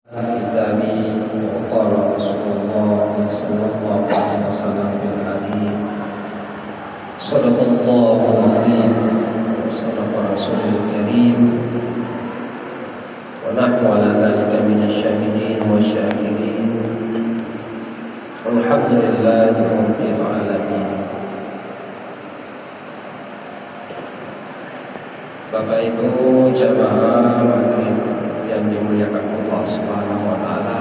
كتابي وقال رسول الله صلى الله عليه وسلم في الحديث صدق الله العظيم وصدق رسوله الكريم ونحن على ذلك من الشاهدين والشاكرين والحمد لله رب العالمين. Bapak Ibu jamaah maghrib yang dimuliakan Allah Subhanahu wa taala.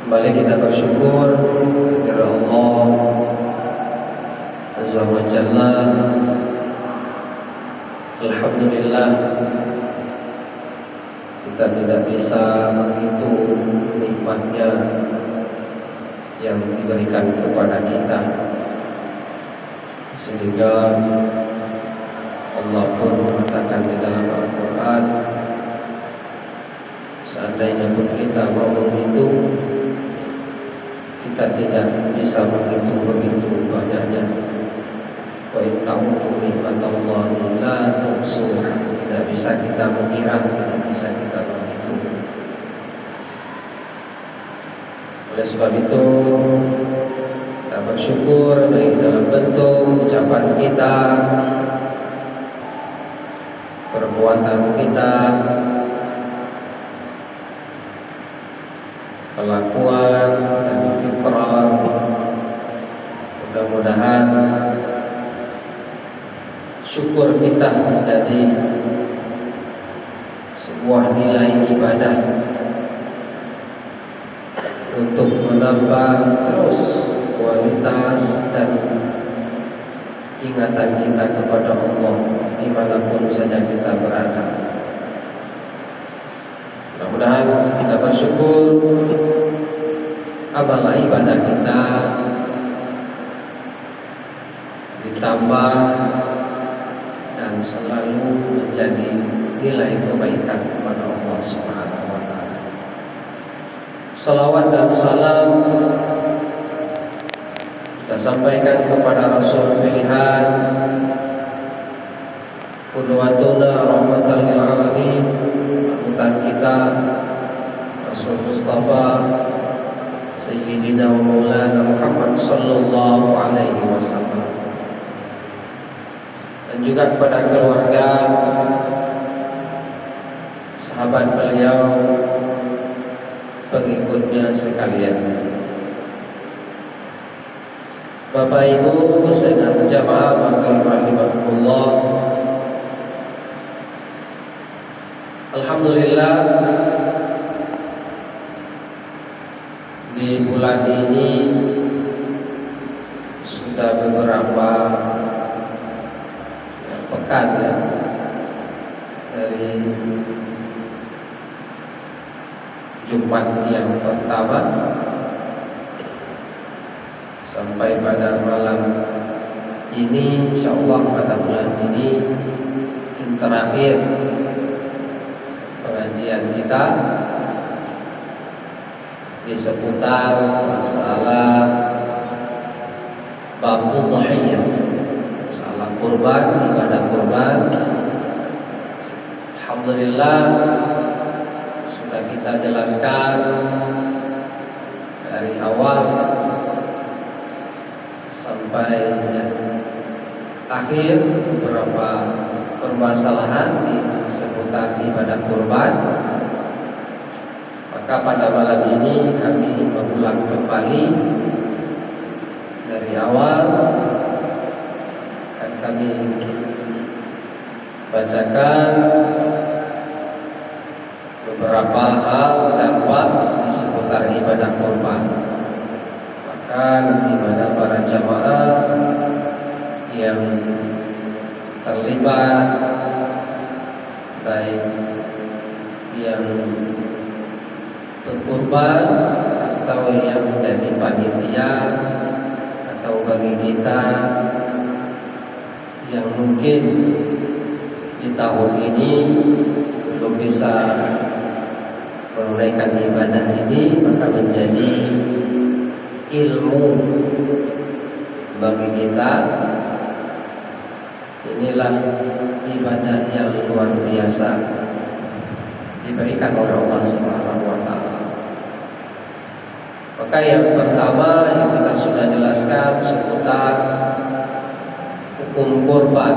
Kembali kita bersyukur kepada Allah Azza wa Jalla. Alhamdulillah kita tidak bisa menghitung nikmatnya yang diberikan kepada kita, sehingga Allah pun mengatakan di dalam Al-Quran, seandainya pun kita mau menghitung, kita tidak bisa menghitung begitu banyaknya. Wa in ta'uddu ni'matallahi la tuhsuha. Tidak bisa kita mengira, tidak bisa kita menghitung. Oleh sebab itu kita bersyukur baik dalam bentuk ucapan kita, perbuatan kita, kelakuan dan ikrar. Mudah-mudahan syukur kita menjadi sebuah nilai ibadah untuk menambah terus kualitas dan ingatan kita kepada Allah dimanapun saja kita berada. Mudah-mudahan kita bersyukur amal ibadah kita ditambah dan selalu menjadi nilai kebaikan kepada Allah Subhanahu wa taala. Salawat dan salam kita sampaikan kepada Rasul pilihan, qudwatuna rahmatan lil alamin, panutan kita Rasul Mustafa Sayyidina wa Maulana Muhammad sallallahu alaihi wasallam, dan juga kepada keluarga, sahabat beliau, pengikutnya sekalian. Bapak Ibu sedang jamaah maghrib rahimahumullah. Alhamdulillah di bulan ini sudah beberapa pekan ya, dari Jumat yang pertama sampai pada malam ini, insyaallah pada bulan ini yang terakhir pengajian kita di seputar masalah bab udhiyah, masalah kurban, ibadah kurban. Alhamdulillah sudah kita jelaskan dari awal sampai akhir beberapa permasalahan di seputar ibadah kurban. Maka pada malam ini kami mengulang kembali dari awal, dan kami bacakan beberapa hal dampak di seputar ibadah kurban. Di mana para jamaah yang terlibat, baik yang berkurban atau yang menjadi panitia, atau bagi kita yang mungkin di tahun ini belum bisa menunaikan ibadah ini, maka menjadi ilmu bagi kita. Inilah ibadah yang luar biasa. diberikan oleh Allah Subhanahu wa taala. Maka yang pertama yang kita sudah jelaskan seputar hukum kurban.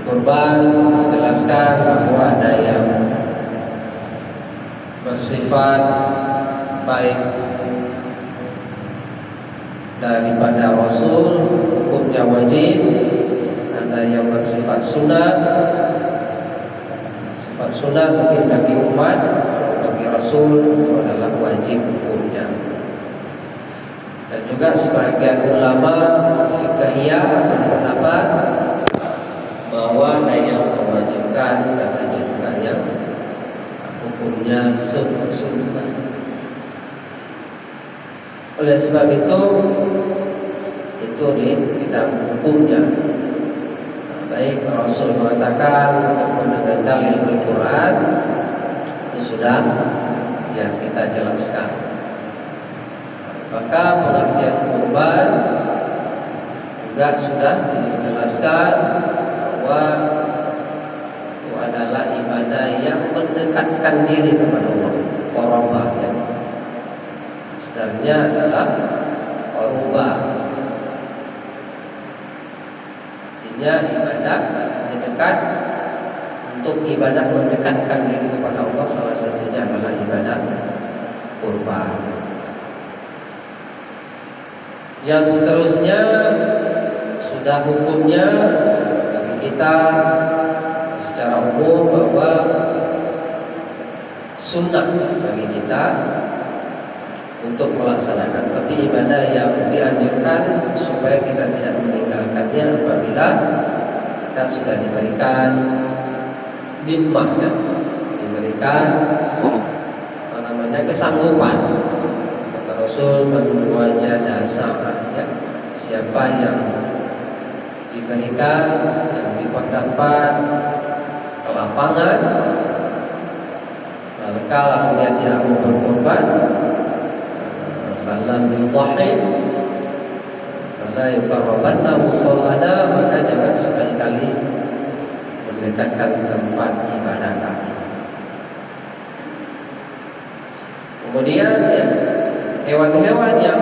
Kurban menjelaskan bahwa ada yang bersifat baik daripada Rasul, hukumnya wajib. Ada yang bersifat sunat. Sifat sunat mungkin bagi umat, bagi Rasul itu adalah wajib hukumnya. Dan juga sebagian ulama fikihiyah berpendapat bahwa ada yang mewajibkan dan ada juga yang hukumnya sunnah. Oleh sebab itu di bidang hukumnya, baik Rasul mengatakan maupun dengan dalil Al-Quran itu sudah yang kita jelaskan. Maka pengertian kurban juga sudah dijelaskan bahwa itu adalah ibadah yang mendekatkan diri kepada Allah. Qorobah ya. Sebenarnya adalah qorobah. Artinya ibadah mendekat, untuk ibadah mendekatkan diri kepada Allah salah satunya adalah ibadah kurban. Yang seterusnya sudah hukumnya bagi kita secara umum bahwa sunnah bagi kita untuk melaksanakan, tapi ibadah yang dianjurkan supaya kita tidak meninggalkannya apabila kita sudah diberikan himmah, ya, diberikan kesanggupan. Kata Rasul, man wajada sa'ah, ya, siapa yang diberikan, yang diperdapat kelapangan, kalau dia tidak mau berkorban, falam yudhhi fala yuqarrabanna musallana, maka jangan sekali-kali mendekatkan tempat ibadah kami. Kemudian ya, hewan-hewan yang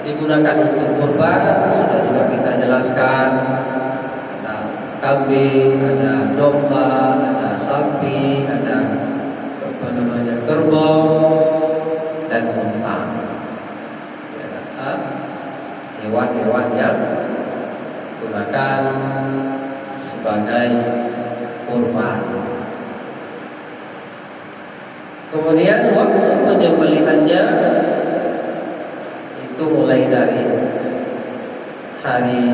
digunakan untuk kurban sudah juga kita jelaskan. Ada kambing, ada domba, ada sapi, ada kerbau dan unta. Hewan-hewan yang digunakan sebagai kurban. Kemudian waktu penyembelihannya itu mulai dari hari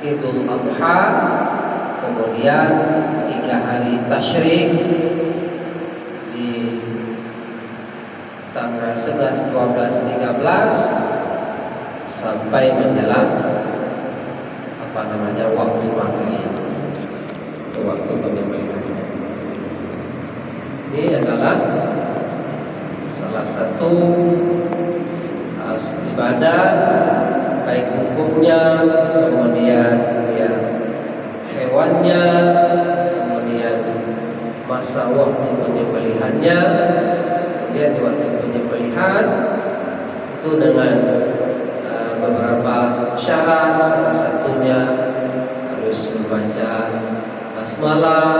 Idul Adha, kemudian 3 hari tasyrik di tanggal 11, 12, 13 sampai menjelang waktu maghrib, itu waktu penyembelihannya. Ini adalah salah satu ibadah, baik hukumnya, kemudian ya hewannya, kemudian masa waktu penyembelihannya, kemudian di waktu penyembelihan itu dengan beberapa syarat. Salah satunya harus membaca basmalah,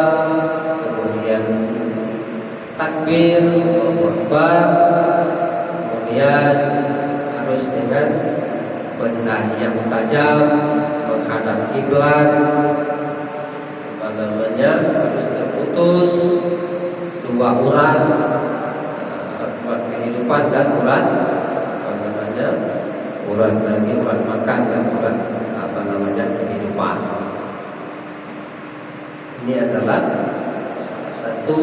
kemudian takbir, Allahu Akbar, kemudian harus dengan benda yang tajam menghadap kiblat, harus terputus 2 urat buat kehidupan dan urat urat lagi, urat makan dan urat kehidupan. Ini adalah salah satu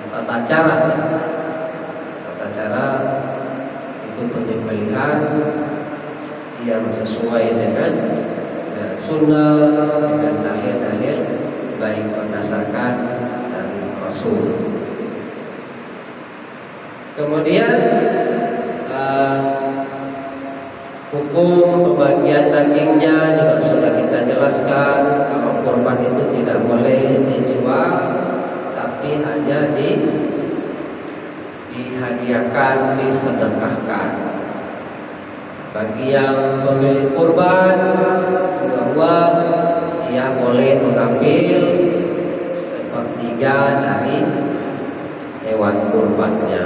tata cara itu penyembelihan yang sesuai dengan sunnah, dengan dalil-dalil baik berdasarkan dari Rasul. Kemudian Hukum pembagian dagingnya juga sudah kita jelaskan. Kalau kurban itu tidak boleh dijual, tapi hanya dihadiahkan, disedekahkan. Bagi yang pemilik kurban, bahwa dia boleh mengambil sepertiga dari hewan kurbannya.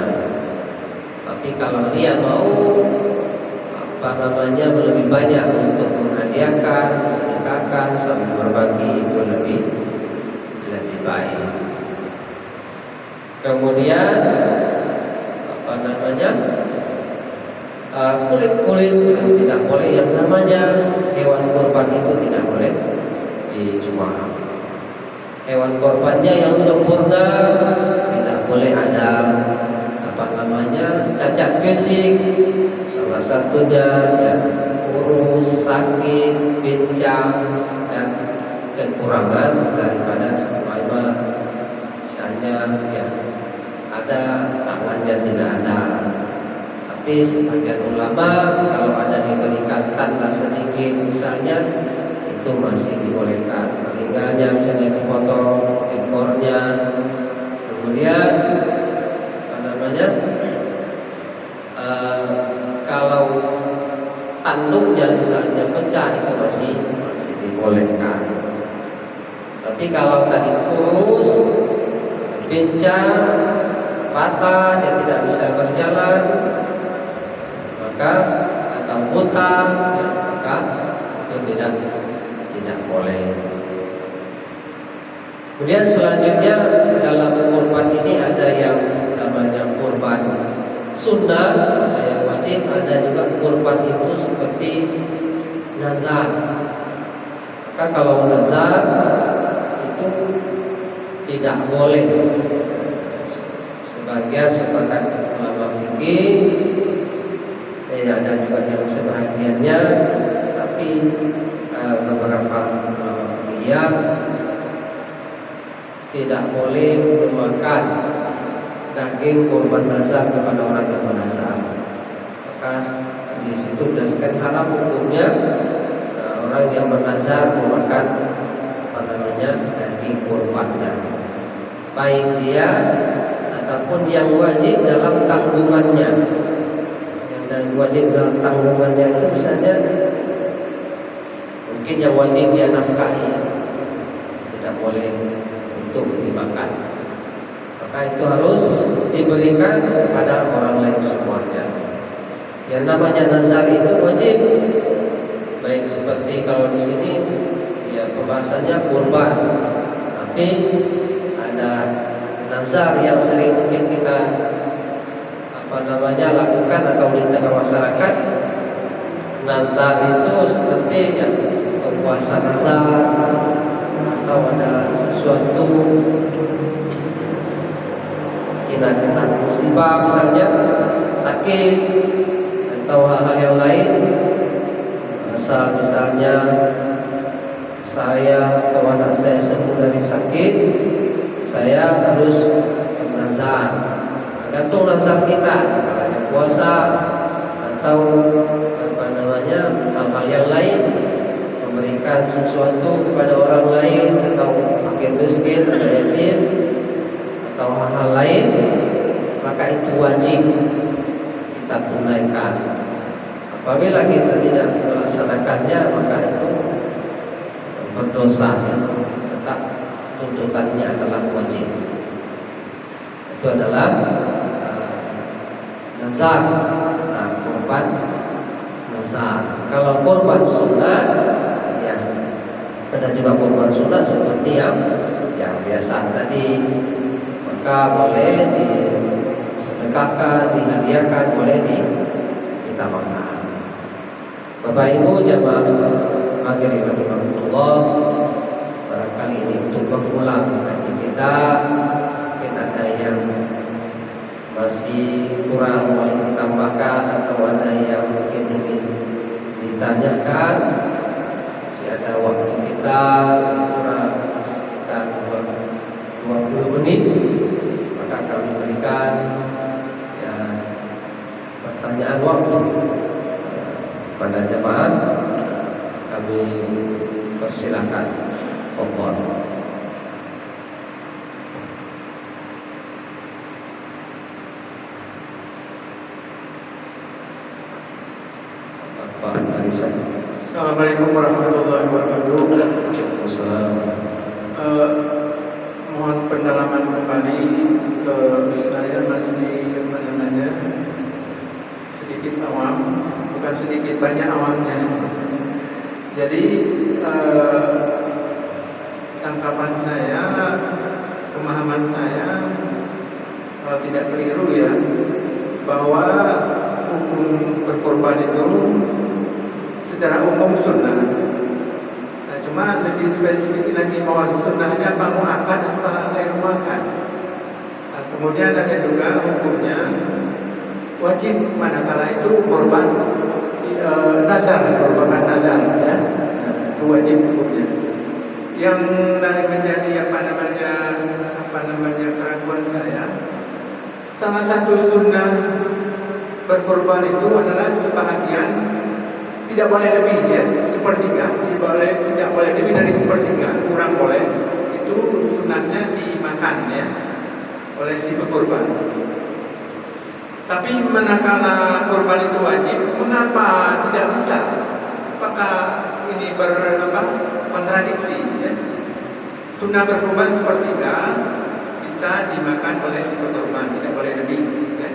Tapi kalau dia mau lebih banyak untuk menghadiahkan, sedekahkan, sambil berbagi, itu lebih baik. Kemudian kulit-kulit tidak boleh, yang namanya hewan kurban itu tidak boleh dijual. Hewan kurbannya yang sempurna tidak boleh ada cacat fisik, salah satunya ya kurus, sakit, pincang, dan kekurangan daripada sebagaimana misalnya ya ada tangannya tidak ada. Tapi sebagian ulama kalau ada diberikan tanda sedikit misalnya itu masih dibolehkan. Telinganya misalnya dipotong, ekornya, kemudian kalau tanduknya misalnya pecah itu masih dibolehkan. Tapi kalau tadi kurus, pincang, patah, dia tidak bisa berjalan, maka atau buta, maka itu tidak boleh. Kemudian selanjutnya dalam kurban ini ada yang namanya kurban sunnah, ada yang wajib, ada juga kurban itu seperti nazar. Maka kalau nazar itu tidak boleh. Sebagian sepakat ulama fikih, ada juga yang sebahagiannya, tapi beberapa ulama fikih tidak boleh memakan daging kurban nazar kepada orang yang bernazar. Maka di situ jelaskan haram hukumnya orang yang bernazar memakan daging kurbannya, baik dia ataupun yang wajib dalam tanggungannya. Yang wajib dalam tanggungannya itu misalnya mungkin yang wajib dia nafkahi, tidak boleh untuk dimakan. Maka itu harus diberikan kepada orang lain semuanya. Yang namanya nazar itu wajib, baik seperti kalau di sini ya pembahasannya kurban, tapi ada nazar yang sering mungkin kita lakukan atau di tengah masyarakat. Nazar itu seperti ya puasa nazar, atau ada sesuatu kena musibah misalnya sakit atau hal-hal yang lain. Misalnya saya atau anak saya sembuh dari sakit, saya harus bernazar. Gantung nazar kita, kalau puasa atau hal-hal yang lain, memberikan sesuatu kepada orang lain, atau fakir miskin, atau yatim, atau hal-hal lain, maka itu wajib kita tunaikan. Apabila kita tidak melaksanakannya, maka itu berdosa. Tetap tuntutannya adalah wajib. Itu adalah nazar. Kurban nazar. Kalau kurban sunat, ya ada juga kurban sunat seperti yang biasa tadi, maka boleh disedekahkan, dihadiahkan, boleh ditambahkan. Bapak Ibu jamaah maghrib rahimahullah, barangkali ini untuk mengulang kaji kita, mungkin ada yang masih kurang boleh ditambahkan, atau ada yang mungkin ingin ditanyakan, masih ada waktu kita kurang sekitar 20 menit, maka kami berikan ya pertanyaan waktu. kepada jemaah kami persilakan. Mohon. Pak Arisa. Assalamualaikum warahmatullahi wabarakatuh. Waalaikumsalam. Mohon pendalaman kembali ke saya masih sedikit awam, bukan sedikit, banyak awamnya. Jadi tangkapan saya, pemahaman saya, kalau tidak keliru ya, bahwa hukum berkorban itu secara umum sunnah. Nah, cuma lebih spesifik lagi mohon sunnahnya apa muakkad apa ghair muakkad. Nah, kemudian ada juga hukumnya wajib manakala itu korban nazar, korban nazar ya. Itu wajib hukumnya. Yang menjadi keraguan saya, salah satu sunnah berkorban itu adalah sebahagian, tidak boleh lebih ya, sepertiga, tidak boleh lebih dari sepertiga, kurang boleh. Itu sunnahnya dimakan ya oleh si berkorban. Tapi manakala korban itu wajib, mengapa tidak bisa? Apakah ini kontradiksi ya? Sunnah berkorban sepertiga bisa dimakan oleh si berkorban, tidak boleh lebih ya.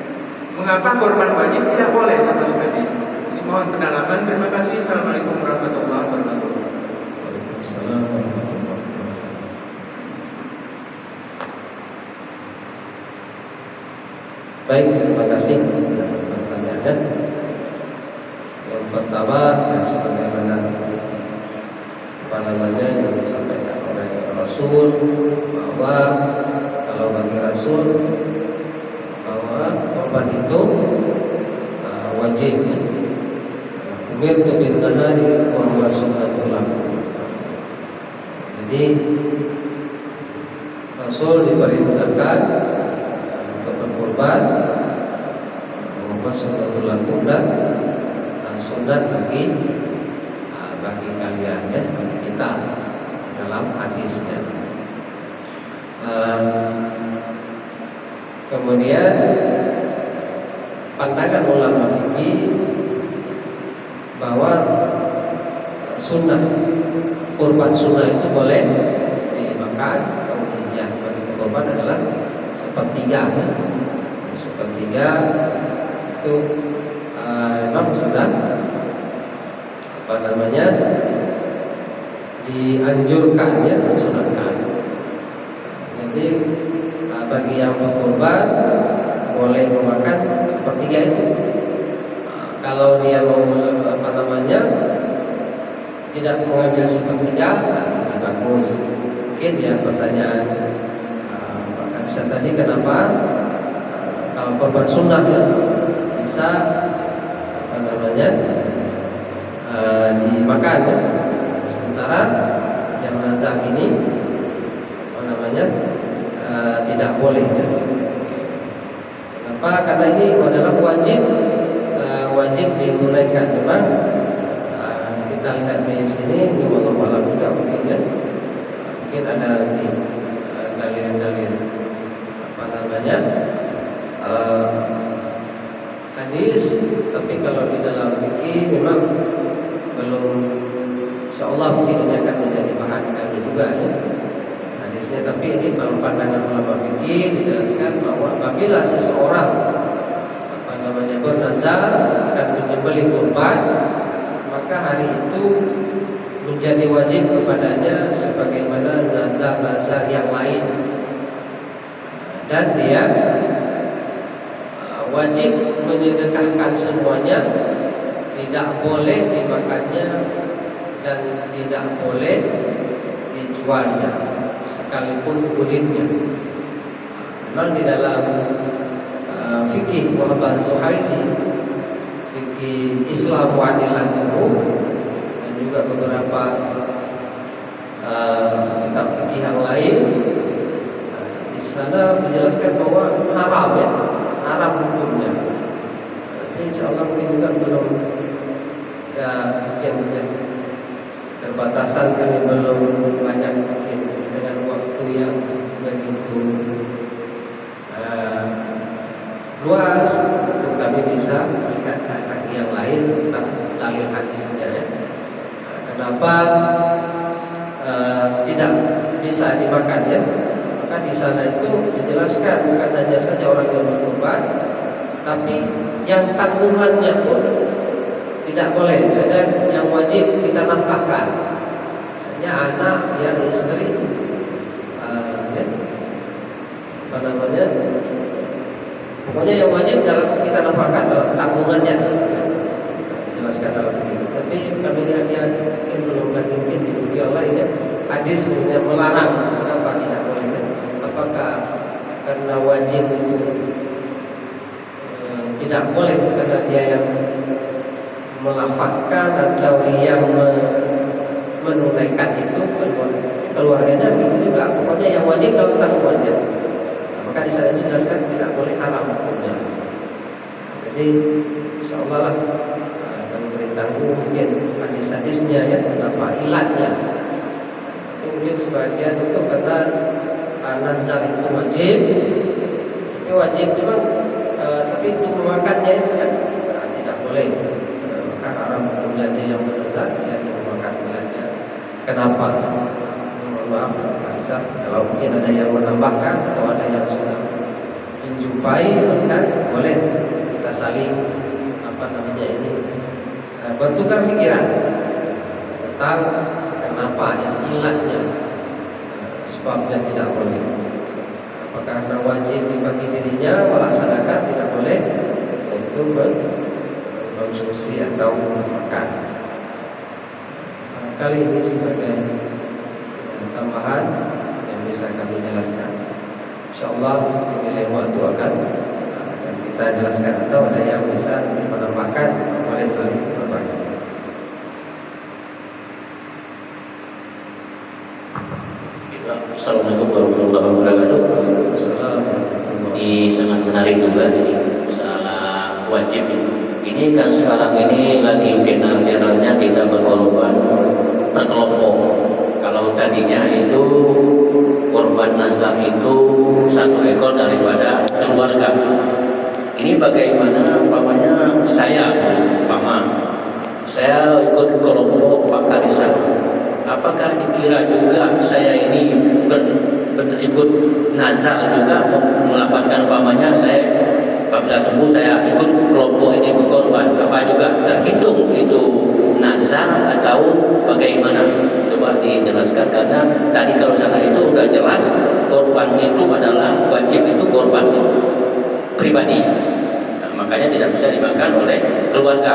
Mengapa korban wajib tidak boleh sama sekali? Ini mohon pendalaman. Terima kasih. Assalamualaikum warahmatullahi wabarakatuh. Waalaikumsalam warahmatullahi wabarakatuh. Baik, terima kasih pertanyaannya. Yang pertama, ya, sebagaimana yang disampaikan oleh Rasul, bahwa kalau bagi Rasul bahwa korban itu wajib. Umirtu bin nahari wa huwa sunnatul lakum. Jadi Rasul diperintahkan untuk berkorban wa huwa sunnatul lakum, dan sunat bagi kalian ya, bagi kita dalam hadisnya. Kemudian pandangan ulama fikih bahwa sunnah, kurban sunnah itu boleh dimakan. Kemudian bagi kurban adalah sepertiga ya. Sepertiga itu memang sudah dianjurkan ya, disunahkan. Jadi bagi yang berkorban boleh memakan sepertiga itu. Kalau dia mau tidak mengambil sepertiga, lebih bagus. Mungkin ya pertanyaan Pak Arisa tadi, kenapa kalau korban sunnah ya, bisa dimakan ya. Sementara yang nazar ini tidak boleh ya. Kenapa? Karena ini adalah wajib ditunaikan. Memang kita lihat di sini, di malam juga mungkin ya, mungkin ada di dalil-dalil hadis, tapi kalau di dalam fikih memang belum, insyaallah mungkin ini akan menjadi bahan kami juga ya hadisnya. Tapi ini kalau pandangan ulama fikih dijelaskan bahwa apabila seseorang bernazar dan menyembelih kurban, maka hari itu menjadi wajib kepadanya sebagaimana nazar-nazar yang lain, dan dia wajib menyedekahkan semuanya, tidak boleh dimakannya dan tidak boleh dijualnya sekalipun kulitnya. Memang di dalam fikih Wahab Zuhaili, fikih Islam Wadilan itu, dan juga beberapa kitab fikih yang lain, di sana menjelaskan bahwa haram ya, haram hukumnya. Ini insyaallah mungkin juga belum Ya mungkin keterbatasan kami belum banyak mungkin dengan waktu yang begitu luas untuk kami bisa melihat yang lain tentang dalil hadisnya ya. Kenapa tidak bisa dimakan ya? Maka di sana itu dijelaskan bukan hanya saja orang yang berkorban, tapi yang tanggungannya pun tidak boleh. Misalnya yang wajib kita nafkahkan, misalnya anak, ya istri, ya, apa namanya? Pokoknya yang wajib dalam kita nafkahkan dalam tanggungannya dijelaskan dalam ini. Tapi kami lihat mungkin belum lagi mungkin di dunia lain ya. Hadis yang melarang, kenapa tidak boleh? Apakah karena wajib itu tidak boleh karena dia yang melafazkan atau yang menunaikan itu keluarganya begitu juga. Pokoknya yang wajib dalam tanggungannya. Maka di sana dijelaskan tidak boleh haram hukumnya. Jadi insyaallah lah akan beritahu mungkin hadis-hadisnya ya, apa ilatnya. Mungkin sebagian itu karena nazar itu wajib, itu wajib memang, tapi untuk memakannya itu ya tidak boleh. Maka haram hukumnya dia yang menazar, dia yang memakan ilatnya. Kenapa? Mohon maaf, kalau mungkin ada yang menambahkan atau ada yang sudah menjumpai, maka boleh kita saling apa namanya ini bertukar pikiran tentang kenapa yang ilatnya, sebabnya tidak boleh. Apakah karena wajib bagi dirinya melaksanakan tidak boleh itu mengkonsumsi atau makan. Kali ini sebagai tambahan yang bisa kami jelaskan. InsyaAllah di lain waktu akan kita jelaskan atau ada yang bisa menambahkan, boleh saling berbagi. Assalamualaikum warahmatullahi wabarakatuh. Ini sangat menarik juga ini masalah wajib. Ini kan sekarang ini lagi generalnya kita berkorban berkelompok. Kalau tadinya itu korban nazar itu satu ekor daripada keluarga. Ini bagaimana umpamanya saya ikut kelompok Pak Karisa. Apakah dikira juga saya ini ikut nazar juga melapatkan umpamanya saya apabila sembuh saya ikut kelompok ini berkorban, apa juga terhitung itu nazar atau bagaimana? Coba dijelaskan karena tadi kalau sana itu sudah jelas korban itu adalah wajib itu korban pribadi. Makanya tidak bisa dimakan oleh keluarga.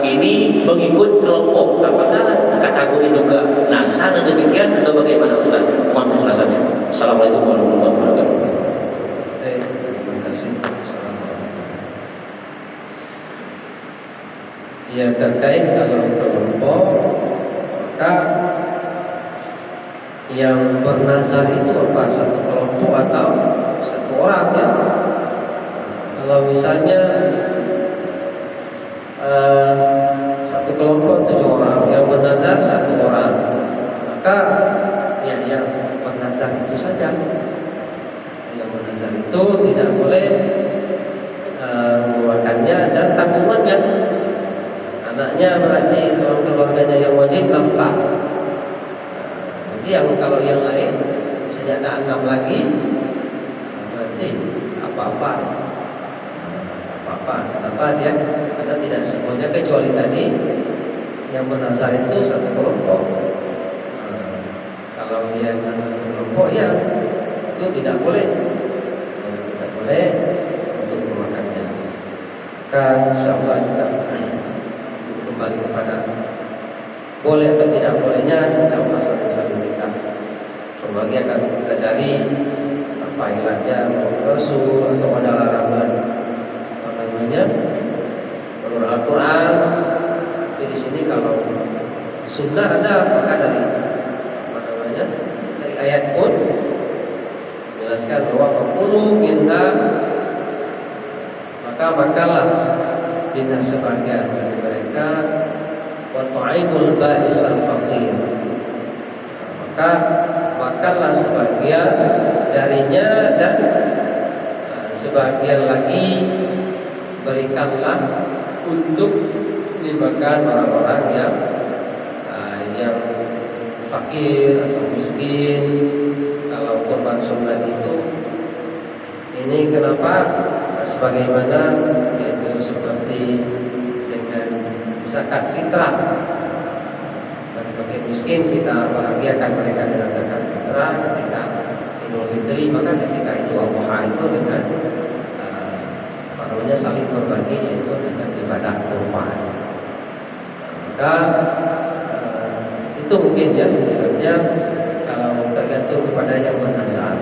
Ini mengikut kelompok, apakah kategori juga nazar demikian atau bagaimana Ustaz? Mohon penjelasannya. Assalamualaikum warahmatullahi wabarakatuh. Terima kasih. Ya terkait kalau kelompok, maka yang bernazar itu apa? Satu kelompok atau satu orang ya? Kalau misalnya satu kelompok 7 orang, yang bernazar 1 orang, maka ya yang bernazar itu saja. Yang bernazar itu tidak boleh mengeluarkannya dan tanggungannya. Anaknya berarti kalau keluarganya yang wajib nafkah. Jadi yang kalau yang lain misalnya ada 6 lagi, berarti apa-apa. Kenapa dia? Karena tidak semuanya kecuali tadi yang bernazar itu satu kelompok. Kalau dia satu kelompok ya itu tidak boleh untuk memakannya. Maka insyaallah kita kembali kepada boleh atau tidak bolehnya insyaallah satu kita. Berbagai akan kita cari apa ilatnya, Rasul atau ada larangan menurut Al-Quran. Jadi di sini kalau sunnah ada, maka dari dari ayat pun dijelaskan bahwa fakulu minha, maka makanlah minha sebagian dari mereka wa tu'imul ba'isal faqir. Maka makanlah sebagian darinya dan sebagian lagi berikanlah untuk dimakan orang-orang yang fakir atau miskin. Kalau kurban sunnah itu ini kenapa? Sebagaimana yaitu seperti dengan zakat fitrah. Bagi fakir miskin kita bahagiakan mereka dengan zakat fitrah ketika Idul Fitri, maka ketika Idul Adha itu dengan saling berbagi yaitu dengan ibadah kurban. Maka itu mungkin ya, kalau tergantung kepada yang bernazar.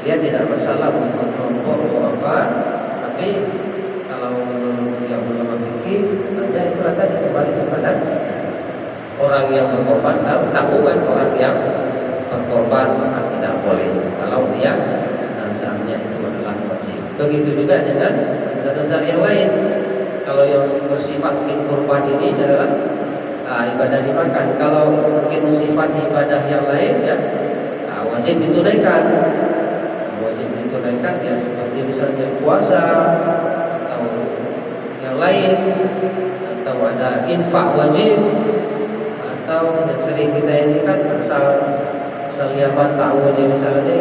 Dia tidak masalah untuk kelompok atau apa, tapi kalau yang ulama fikih katanya itu akan kembali kepada orang yang berkorban. Tanggungan orang yang berkorban maka tidak boleh kalau dia nazarnya itu adalah wajib. Begitu juga dengan nazar yang lain. Kalau yang bersifat kurban ini adalah ibadah dimakan. Kalau mungkin sifat ibadah yang lain ya wajib ditunaikan. Wajib ditunaikan ya seperti misalnya puasa atau yang lain, atau ada infak wajib, atau yang sering kita ini kan asal liaman tahu dia misalnya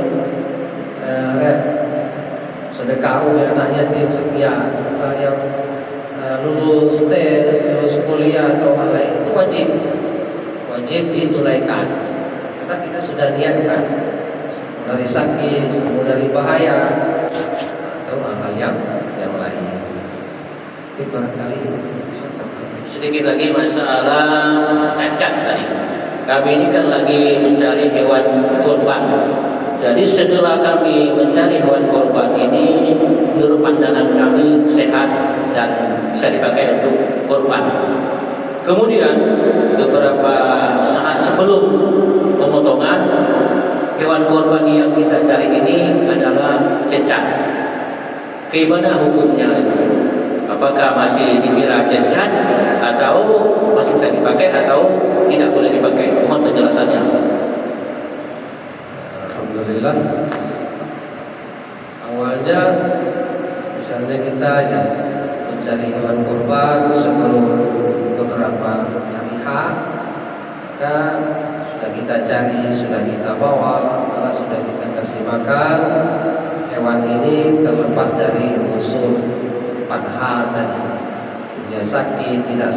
sedekah ya anak yatim sekian, asal yang lulus tes, lulus kuliah atau hal lain itu wajib ditunaikan karena kita sudah niatkan semua dari sakit, semua dari bahaya atau hal yang lain. Ini barangkali bisa sedikit lagi masalah cacat tadi. Kami ini kan lagi mencari hewan kurban. Jadi setelah kami mencari hewan kurban ini, menurut pandangan kami sehat dan bisa dipakai untuk kurban. Kemudian beberapa saat sebelum pemotongan, hewan kurban yang kita cari ini adalah cacat. Bagaimana hukumnya itu? Apakah masih dikira cacat atau masih bisa dipakai atau tidak boleh dipakai? Mohon penjelasannya. Alhamdulillah. Awalnya misalnya kita yang mencari hewan kurban sebelum beberapa hari H, maka sudah kita cari, sudah kita bawa, sudah kita kasih makan. Hewan ini terlepas dari unsur 4 hal tadi. Dia sakit, tidak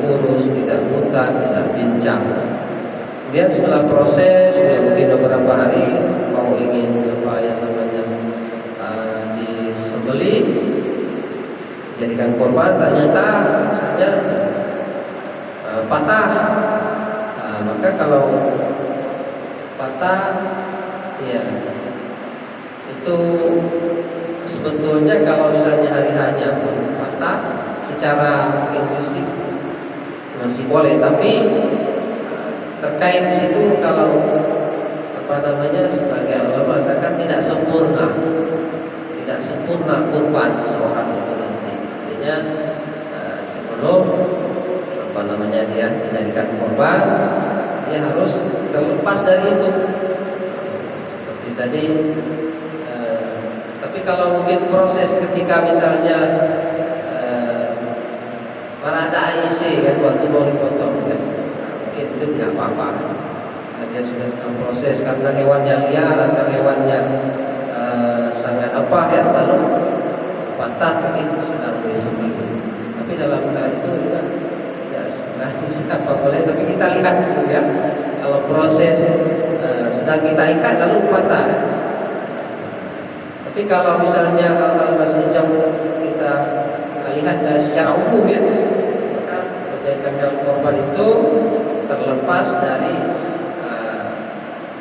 kurus, tidak buta, tidak pincang. Kemudian setelah proses mungkin beberapa hari mau ingin disembelih, jadikan korban, ternyata misalnya patah. Maka kalau patah, ya itu sebetulnya kalau misalnya hari-harinya pun patah, secara mungkin fisik masih boleh, tapi terkait di situ kalau sebagai ulama katakan tidak sempurna kurban seseorang itu nanti. Artinya sebelum dia dijadikan kurban, dia harus terlepas dari itu. Seperti tadi. Tapi kalau mungkin proses ketika misalnya ada AIC kan waktu mau dipotong kan, mungkin itu tidak apa-apa. Dia sudah sedang proses karena hewannya liar atau hewannya sangat lalu patah itu sedang disembelih. Tapi dalam hal itu juga tidak bisa boleh. Tapi kita lihat dulu ya, kalau proses sedang kita ikat lalu patah. Tapi kalau misalnya kalau masih jauh kita lihat secara umum ya, maka kejadian hewan korban itu terlepas dari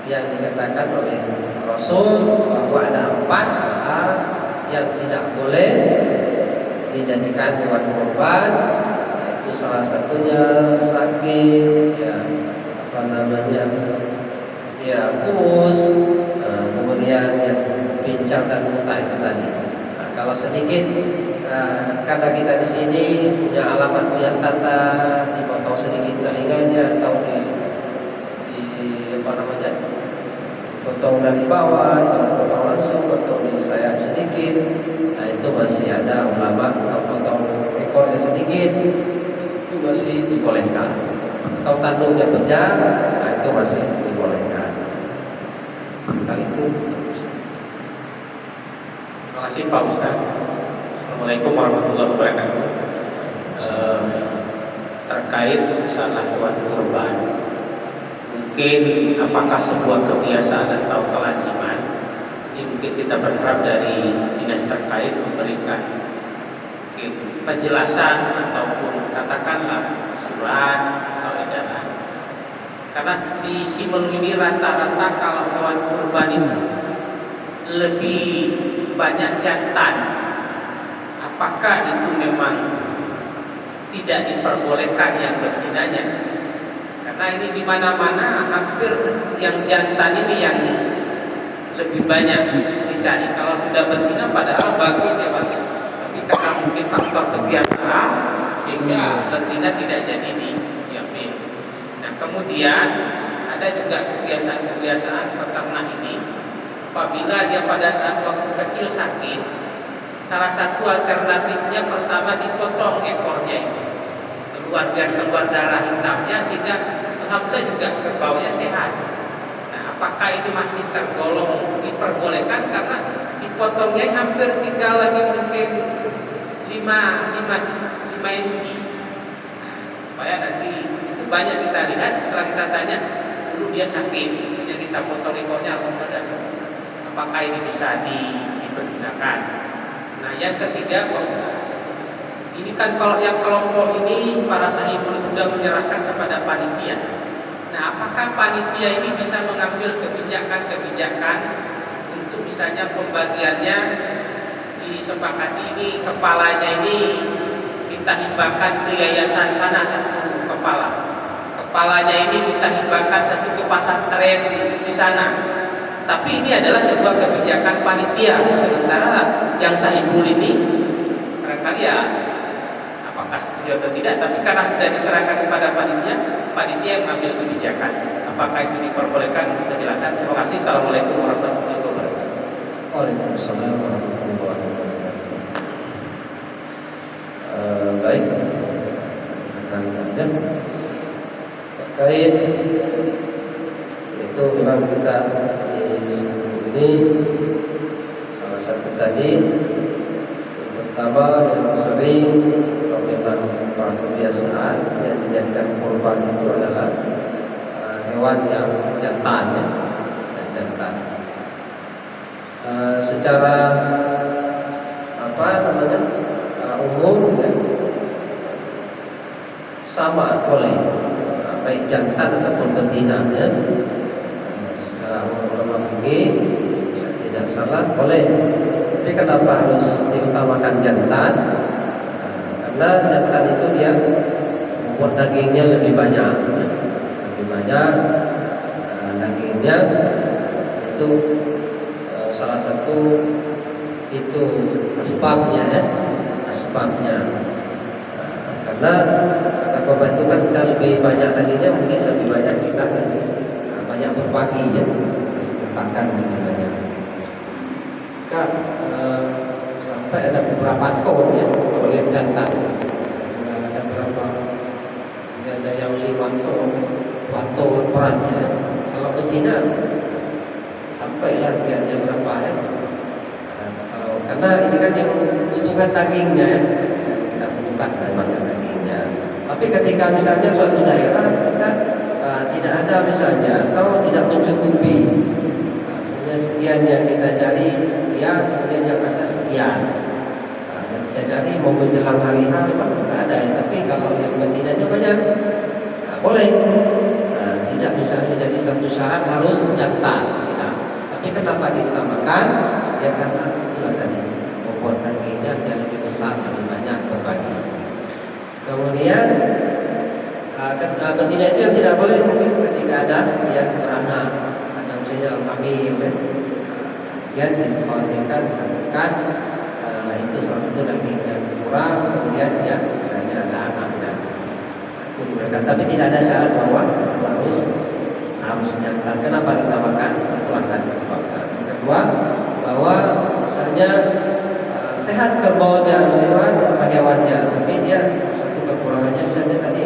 yang dikatakan oleh Rasul bahwa ada 4 hal yang tidak boleh dijadikan hewan korban. Itu salah satunya sakit, kurus, kemudian yang pincang dan buta itu tadi. Nah, kalau sedikit karena kita di sini punya alamat punya tata di atau sedikit telinganya, atau di apa namanya, potong dari bawah atau potong langsung, potong di sayap sedikit, nah itu masih ada ulama, atau potong ekornya sedikit itu masih dibolehkan, atau tanduknya pecah, nah itu masih dibolehkan. Tentang itu. Terima kasih Pak Ustaz. Assalamualaikum warahmatullahi wabarakatuh. Terkait masalah hewan kurban, mungkin apakah sebuah kebiasaan atau kelaziman, ini mungkin kita berharap dari dinas terkait memberikan mungkin penjelasan ataupun katakanlah surat atau edaran. Karena di Simelu ini rata-rata kalau hewan kurban itu lebih banyak jantan. Apakah itu memang tidak diperbolehkan yang betinanya? Karena ini di mana-mana hampir yang jantan ini yang lebih banyak dicari. Kalau sudah betina padahal bagus ya bagi, tapi karena mungkin faktor kebiasaan sehingga betina tidak jadi disiapin. Nah kemudian ada juga kebiasaan-kebiasaan peternak ini, apabila dia pada saat waktu kecil sakit, salah satu alternatifnya pertama dipotong ekornya ini, biar keluar darah hitamnya, sehingga alhamdulillah juga kerbaunya sehat. Nah, apakah ini masih tergolong diperbolehkan karena dipotongnya hampir tinggal lagi mungkin 5 inci. Nah, supaya nanti itu banyak kita lihat setelah kita tanya dulu dia sakit, kemudian kita potong ekornya alhamdulillah sembuh. Apakah ini bisa dipergunakan? Nah, yang ketiga, Pak Ustaz, ini kan kalau yang kelompok ini para sahibul sudah menyerahkan kepada panitia. Nah, apakah panitia ini bisa mengambil kebijakan-kebijakan untuk misalnya pembagiannya disepakati, ini kepalanya ini kita hibahkan ke yayasan sana satu kepalanya ini kita hibahkan satu ke pesantren di sana. Tapi ini adalah sebuah kebijakan panitia, sementara yang sahibul ini barangkali ya apakah setuju atau tidak, tapi karena sudah diserahkan kepada panitia yang mengambil kebijakan. Apakah itu diperbolehkan? Penjelasan. Terima kasih. Assalamualaikum warahmatullahi wabarakatuh. Waalaikumsalam warahmatullahi wabarakatuh. Baik, akan lanjut terkait itu memang kita di ini salah satu tadi yang pertama yang sering memang kebiasaan yang dijadikan kurban itu adalah hewan yang jantan ya, jantan. Secara apa namanya umum ya, sama boleh baik jantan ataupun betina ya. Secara ulama fikih ya, tidak salah boleh. Tapi kenapa harus diutamakan jantan? Karena jantan itu dia bobot dagingnya lebih banyak, dagingnya itu salah satu itu asbabnya ya, karena kata korban itu kan kita lebih banyak dagingnya, mungkin lebih banyak kita banyak berbagi ya, kesempatan lebih banyak. Kan sampai ada beberapa ton ya kalau lihat jantan, ada berapa? Ada yang 5 ton, 4 ton perannya. Kalau betina sampai lah lihatnya berapa ya? Karena ini kan yang membutuhkan dagingnya ya, kita butuhkan banyak dagingnya. Tapi ketika misalnya suatu daerah kita tidak ada misalnya atau tidak mencukupi, misalnya sekian yang kita cari sekian, kemudian yang ada sekian. Yang kita cari mau menjelang hari H memang tidak ada ya. Tapi kalau yang betinanya banyak, boleh. Tidak bisa menjadi satu syarat harus jantan. Tapi kenapa diutamakan? Ya karena itulah tadi bobot dagingnya yang lebih besar, lebih banyak berbagi. Kemudian betina itu yang tidak boleh mungkin ketika ada yang beranak, ada misalnya hamil, yang dikhawatirkan itu salah satu daging yang kurang, kemudian ya misalnya ada anaknya. untuk mereka. Tapi tidak ada syarat bahwa harus jantan. Kenapa ditambahkan? Itulah tadi sebabnya. Yang kedua, bahwa misalnya sehat kerbaunya, sehat hewannya, tapi dia satu kekurangannya misalnya tadi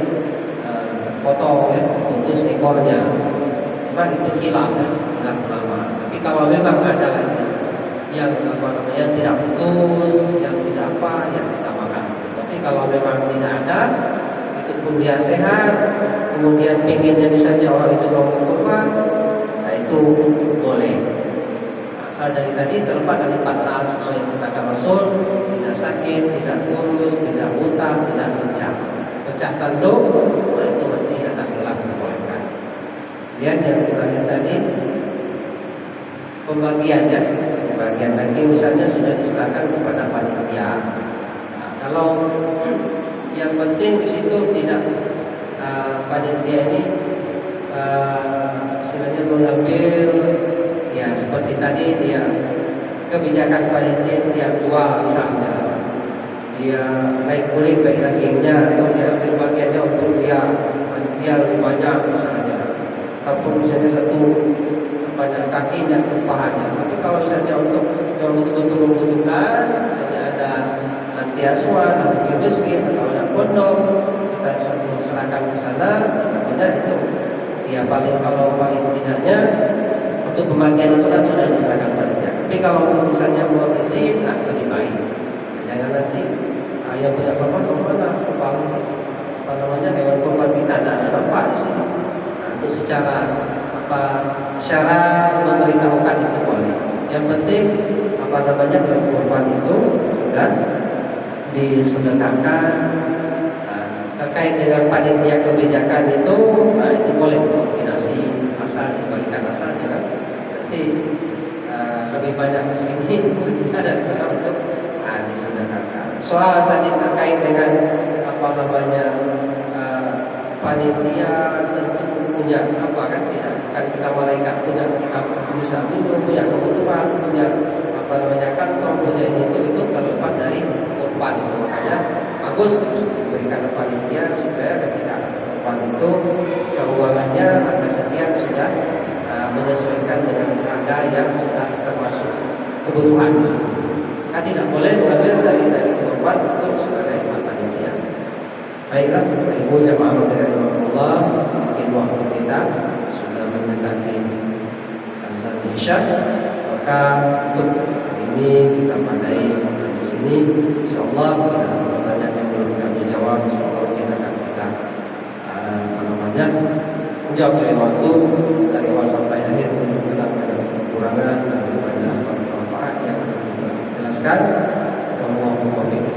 terpotong ya, putus ekornya, memang itu hilang ya, hilang lama. Tapi kalau memang ada lagi yang tidak putus, yang tidak apa, yang ditambahkan. Tapi kalau memang tidak ada, itu pun dia sehat, kemudian pinginnya misalnya orang itu mau kurban, nah itu boleh. Asal dari tadi terlepas dari 4 hal sesuai yang katakan Rasul, tidak sakit, tidak kurus, tidak buta, tidak pincang. Pecah tanduk, nah itu masih ada khilaf dibolehkan. Lihat yang terakhir tadi, pembagiannya, pembagian lagi misalnya sudah diserahkan kepada panitia. Nah, kalau yang penting di situ tidak panitia ini istilahnya mengambil ya seperti tadi dia kebijakan panitia dia jual misalnya, dia baik kulit baik dagingnya, atau dia ambil bagiannya untuk dia lebih banyak misalnya, ataupun misalnya satu banyak kakinya atau pahanya. Tapi kalau misalnya untuk yang betul-betul membutuhkan, misalnya ada anti asuhan, anti miskin, atau ada kondom, kita serahkan ke sana, namanya itu ya kalau paling tidaknya untuk pembagian itu kan sudah diserahkan panitia. Tapi kalau misalnya mau izin, lebih baik. Jangan nanti yang punya korban mana apa namanya hewan korban kita ada nampak di sini. Nah, itu secara syarat memberitahukan itu boleh. Yang penting hewan korban itu sudah disedekahkan. Terkait dengan panitia kebijakan itu, nah itu boleh koordinasi asal dibagikan asalnya kan. Nanti lebih banyak di sini ada untuk disedekahkan. Soal tadi terkait dengan panitia tentu punya apa kan, tidak kan kita malaikat punya bisa punya kebutuhan, punya kantong, punya itu terlepas dari korban itu. Makanya bagus diberikan panitia supaya ketika korban itu keuangannya angka sekian sudah menyesuaikan dengan harga yang sudah termasuk kebutuhan di situ. Kan tidak boleh mengambil dari korban untuk sebagai panitia. Baiklah, Ibu jamaah sekalian, Allah, mungkin waktu kita sudah mendekati azan Isya, maka untuk hari ini kita pandai sampai di sini. Insyaallah kita ada pertanyaan yang belum kami jawab, insyaallah kita akan menjawab dari waktu dari awal sampai akhir untuk benar-benar kekurangan dan banyak manfaat yang kita jelaskan. Allahumma bihi